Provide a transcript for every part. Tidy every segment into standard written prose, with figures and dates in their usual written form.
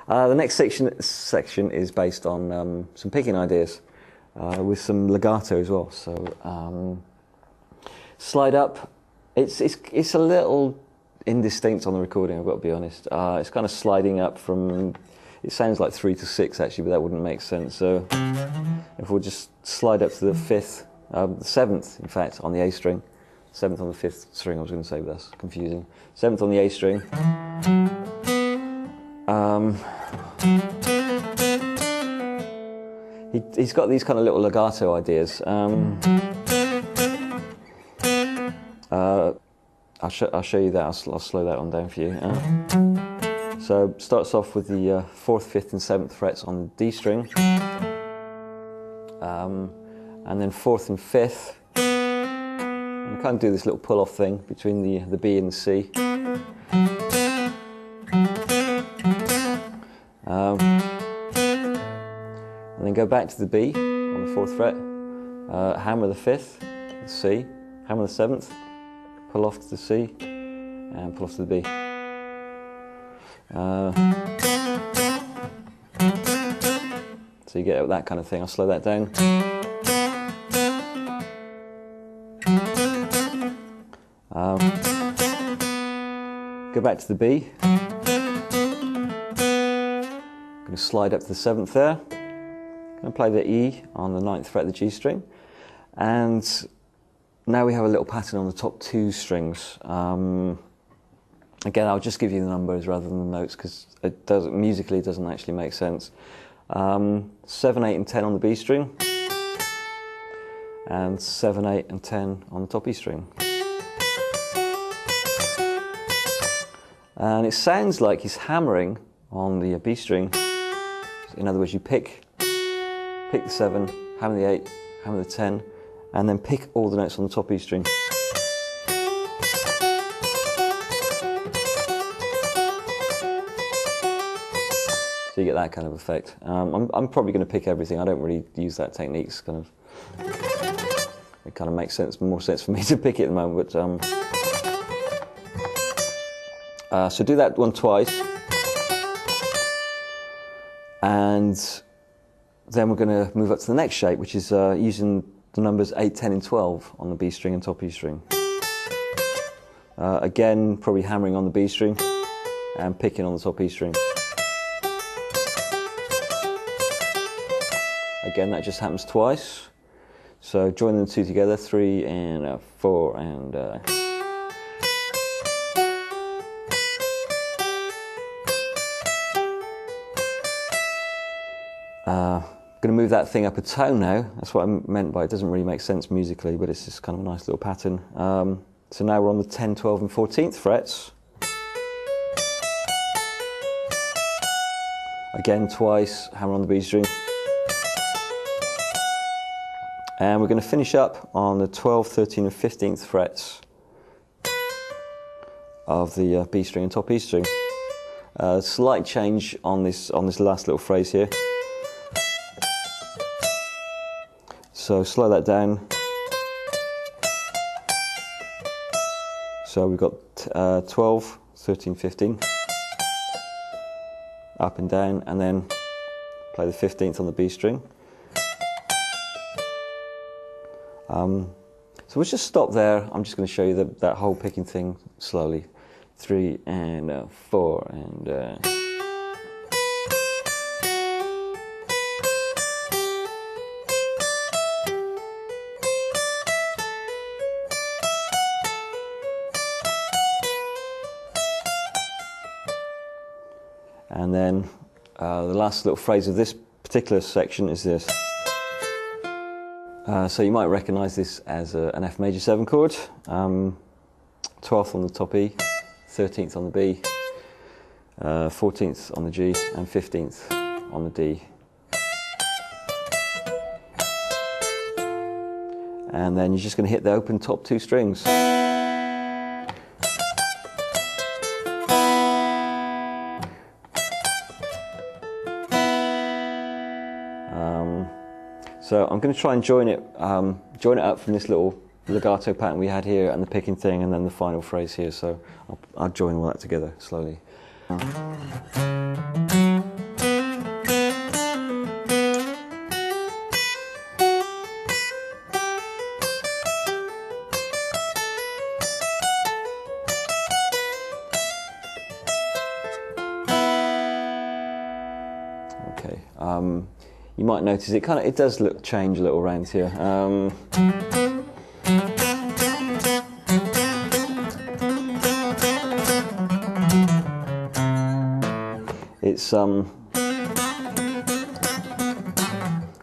The next section is based on some picking ideas with some legato as well. So slide up. It's a little indistinct on the recording, I've got to be honest. It's kind of sliding up from, it sounds like 3 to 6 actually, but that wouldn't make sense. So if we'll just slide up to the 5th, the 7th in fact, on the A string. 7th on the 5th string, I was going to say, but that's confusing. 7th on the A string. He's got these kind of little legato ideas. I'll show you that. I'll slow that one down for you. So starts off with the 4th, 5th, and 7th frets on the D string, and then 4th and 5th. And kind of do this little pull-off thing between the B and the C. And then go back to the B on the 4th fret, hammer the 5th, the C, hammer the 7th, pull off to the C, and pull off to the B. So you get that kind of thing. I'll slow that down. Go back to the B. I'm going to slide up to the 7th there. I'm going to play the E on the 9th fret of the G string. And now we have a little pattern on the top 2 strings. Again, I'll just give you the numbers rather than the notes because musically it doesn't actually make sense. 7, 8 and 10 on the B string, and 7, 8 and 10 on the top E string. And it sounds like he's hammering on the B string. In other words, you pick the 7, hammer the 8, hammer the 10, and then pick all the notes on the top E string. So you get that kind of effect. I'm probably going to pick everything. I don't really use that technique. It kind of makes more sense for me to pick it at the moment. But so do that one twice, and then we're going to move up to the next shape, which is using the numbers 8, 10, and 12 on the B string and top E string. Again, probably hammering on the B string and picking on the top E string. Again, that just happens twice. So join the 2 together, 3 and 4 and. I'm going to move that thing up a tone now. That's what I meant by it doesn't really make sense musically, but it's just kind of a nice little pattern. So now we're on the 10, 12 and 14th frets. Again, twice, hammer on the B string. And we're going to finish up on the 12th, 13th and 15th frets of the B string and top E string. Slight change on this last little phrase here. So slow that down. So we've got 12, 13, 15, up and down, and then play the 15th on the B string. So we'll just stop there. I'm just going to show you that whole picking thing slowly. 3 and 4 and. And then the last little phrase of this particular section is this. So you might recognise this as an F major 7 chord, 12th on the top E, 13th on the B, 14th on the G, and 15th on the D. And then you're just going to hit the open top 2 strings. So I'm going to try and join it up from this little legato pattern we had here and the picking thing and then the final phrase here. So I'll join all that together slowly. Okay. You might notice it does change a little around here. It's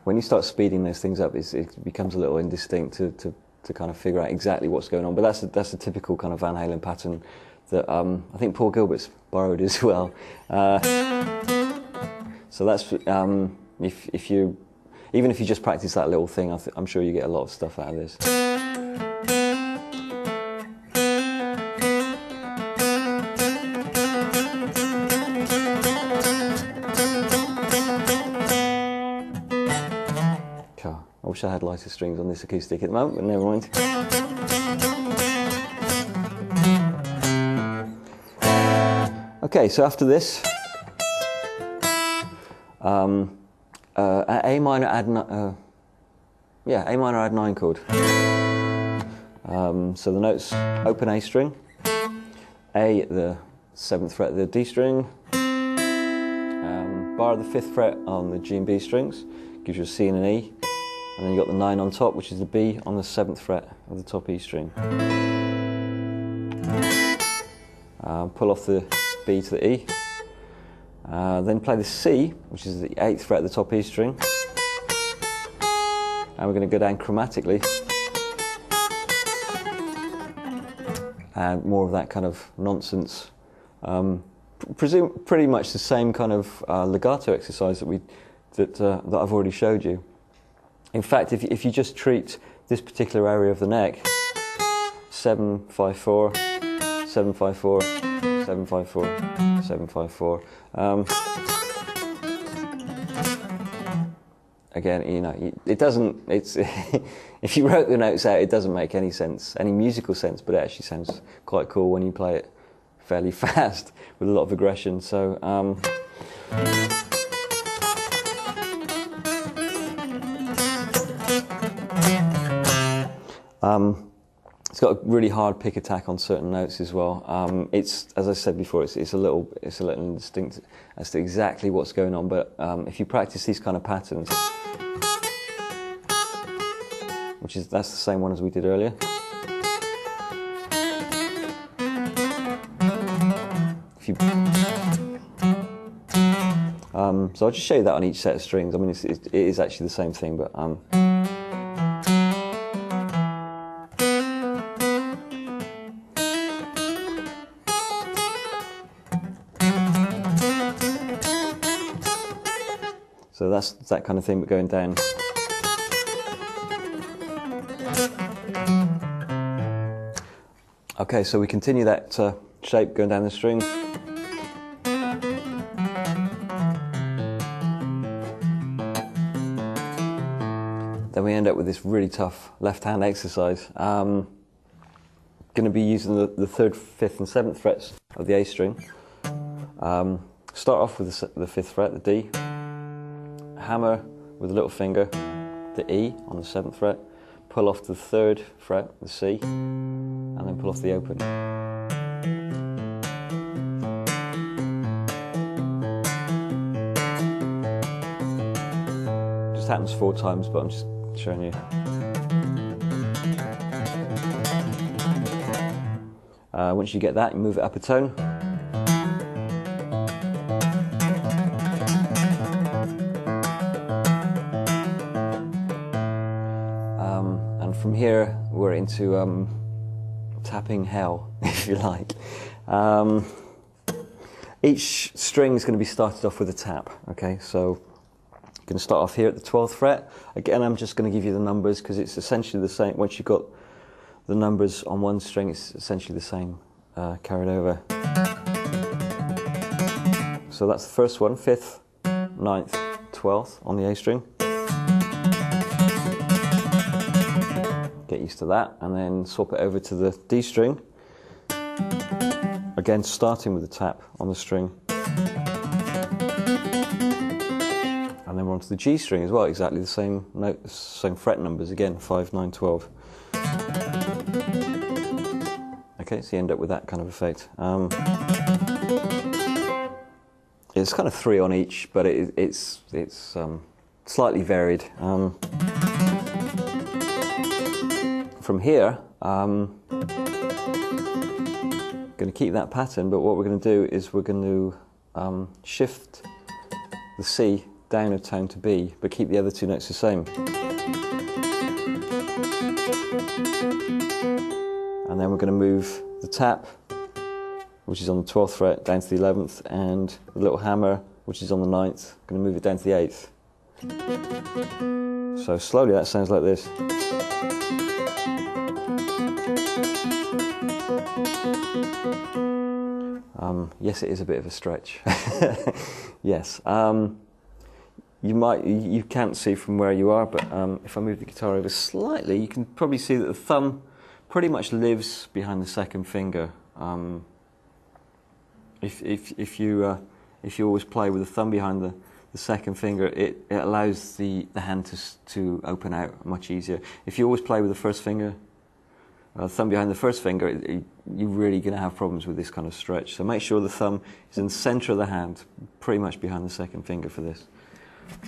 when you start speeding those things up, it becomes a little indistinct to kind of figure out exactly what's going on. But that's a typical kind of Van Halen pattern that I think Paul Gilbert's borrowed as well. So that's if you even if you just practice that little thing, I'm sure you get a lot of stuff out of this. I wish I had lighter strings on this acoustic at the moment, but never mind. Okay, so after this, A minor add A minor add 9 chord. So the notes: open A string, A the 7th fret of the D string, bar the 5th fret on the G and B strings, gives you a C and an E. And then you've got the 9 on top, which is the B on the 7th fret of the top E string. Pull off the B to the E. Then play the C, which is the 8th fret of the top E string. And we're going to go down chromatically. And more of that kind of nonsense. Pretty much the same kind of legato exercise that I've already showed you. In fact, if you just treat this particular area of the neck, 7-5-4, 7-5-4, 7-5-4, 7-5-4. Again, you know, it doesn't. It's if you wrote the notes out, it doesn't make any sense, any musical sense. But it actually sounds quite cool when you play it fairly fast with a lot of aggression. So. It's got a really hard pick attack on certain notes as well. It's, as I said before, it's a little indistinct as to exactly what's going on. But if you practice these kind of patterns, that's the same one as we did earlier. So I'll just show you that on each set of strings. I mean, it is actually the same thing, but. So that's that kind of thing, but going down. Okay, so we continue that shape going down the string. Then we end up with this really tough left-hand exercise. Going to be using the 3rd, 5th and 7th frets of the A string. Start off with the 5th fret, the D. Hammer with the little finger, the E on the 7th fret, pull off the 3rd fret, the C, and then pull off the open. Just happens 4 times, but I'm just showing you. Once you get that, you move it up a tone. From here, we're into tapping hell, if you like. Each string is going to be started off with a tap. Okay, so I'm going to start off here at the 12th fret. Again, I'm just going to give you the numbers because it's essentially the same. Once you've got the numbers on one string, it's essentially the same carried over. So that's the first one: 5th, 9th, 12th on the A string. Get used to that, and then swap it over to the D string. Again, starting with the tap on the string. And then we're onto the G string as well, exactly the same note, same fret numbers again, 5, 9, 12. Okay, so you end up with that kind of effect. It's kind of 3 on each, but it's slightly varied. From here, going to keep that pattern, but what we're going to do is we're going to shift the C down a tone to B, but keep the other 2 notes the same. And then we're going to move the tap, which is on the 12th fret, down to the 11th, and the little hammer, which is on the 9th, going to move it down to the 8th. So slowly that sounds like this. Yes, it is a bit of a stretch. Yes. You can't see from where you are, but if I move the guitar over slightly, you can probably see that the thumb pretty much lives behind the second finger. If you always play with the thumb behind the second finger, it allows the hand to open out much easier. If you always play with the first finger, thumb behind the first finger, you're really going to have problems with this kind of stretch. So make sure the thumb is in the center of the hand, pretty much behind the second finger for this.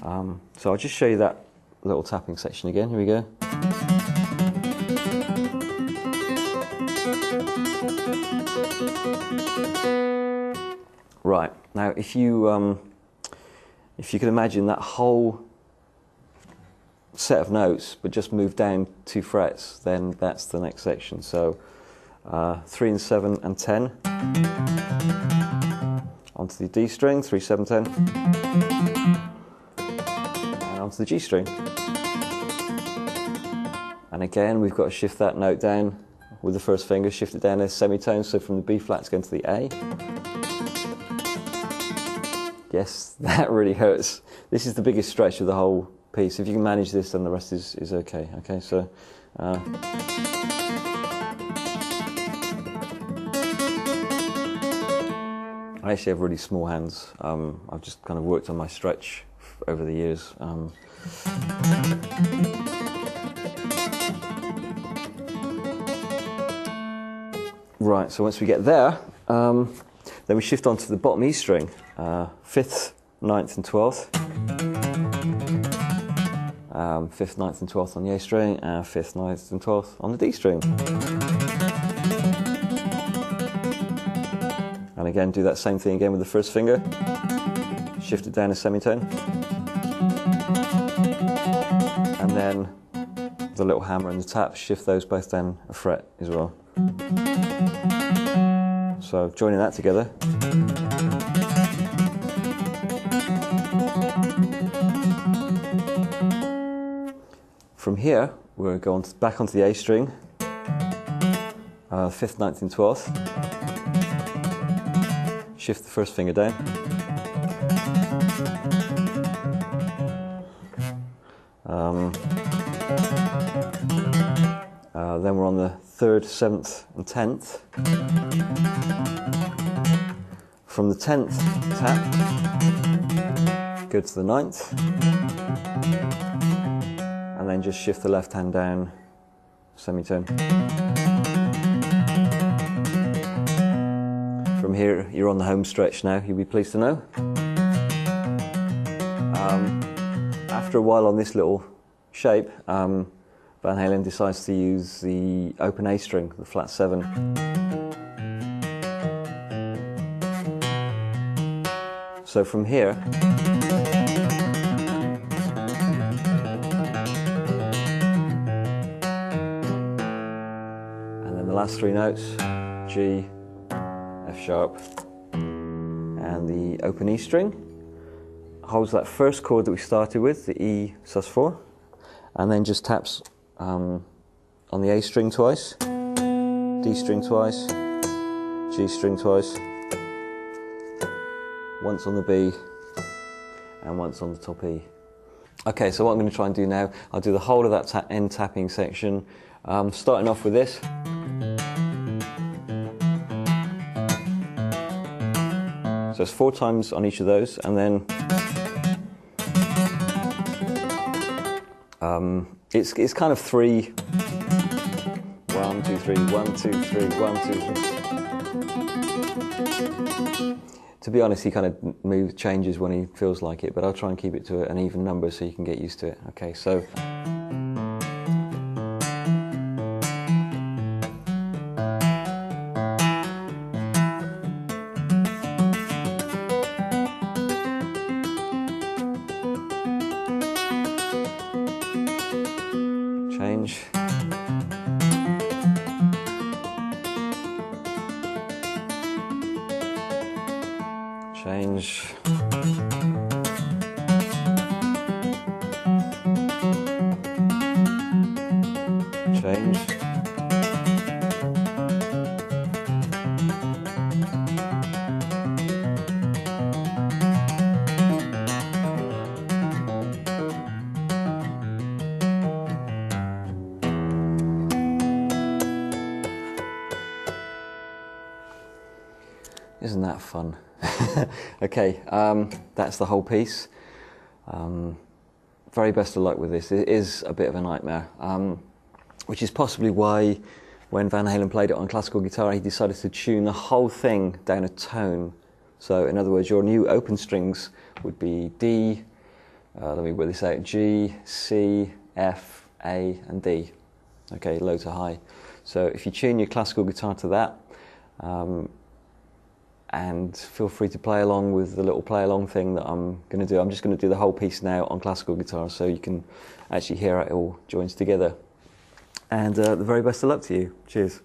So I'll just show you that little tapping section again. Here we go. Right, now if you can imagine that whole set of notes, but just move down 2 frets, then that's the next section. So 3 and 7 and 10 onto the D string, 3, 7, 10, and onto the G string. And again, we've got to shift that note down with the first finger, shift it down a semitone, so from the B flat it's going to the A. Yes, that really hurts. This is the biggest stretch of the whole piece. If you can manage this, then the rest is okay. Okay, so I actually have really small hands. I've just kind of worked on my stretch over the years. Right, so once we get there, then we shift onto the bottom E string, 5th, 9th and 12th. 5th, 9th and 12th on the A string, and 5th, 9th and 12th on the D string. And again, do that same thing again with the first finger. Shift it down a semitone. And then the little hammer and the tap, shift those both down a fret as well. So joining that together. From here, we're going back onto the A string, 5th, 9th and 12th. Shift the first finger down. Then we're on the 3rd, 7th and 10th. From the 10th tap, go to the 9th. And then just shift the left hand down, semitone. From here, you're on the home stretch now, you'll be pleased to know. After a while on this little shape, Van Halen decides to use the open A string, the flat 7. So from here, last 3 notes, G, F sharp, and the open E string holds that first chord that we started with, the E sus4, and then just taps on the A string twice, D string twice, G string twice, once on the B, and once on the top E. Okay, so what I'm going to try and do now, I'll do the whole of that end tapping section, starting off with this. So it's 4 times on each of those, and then it's kind of 3. 1, 2, 3, 1, 2, 3, 1, 2, 3. To be honest, he kind of changes when he feels like it, but I'll try and keep it to an even number so you can get used to it. Okay, so. Change. Change. Change. Isn't that fun? Okay, that's the whole piece. Very best of luck with this. It is a bit of a nightmare, which is possibly why when Van Halen played it on classical guitar, he decided to tune the whole thing down a tone. So in other words, your new open strings would be D, let me work this out, G, C, F, A and D. Okay, low to high. So if you tune your classical guitar to that, and feel free to play along with the little play along thing that I'm going to do. I'm just going to do the whole piece now on classical guitar so you can actually hear how it all joins together. And the very best of luck to you. Cheers.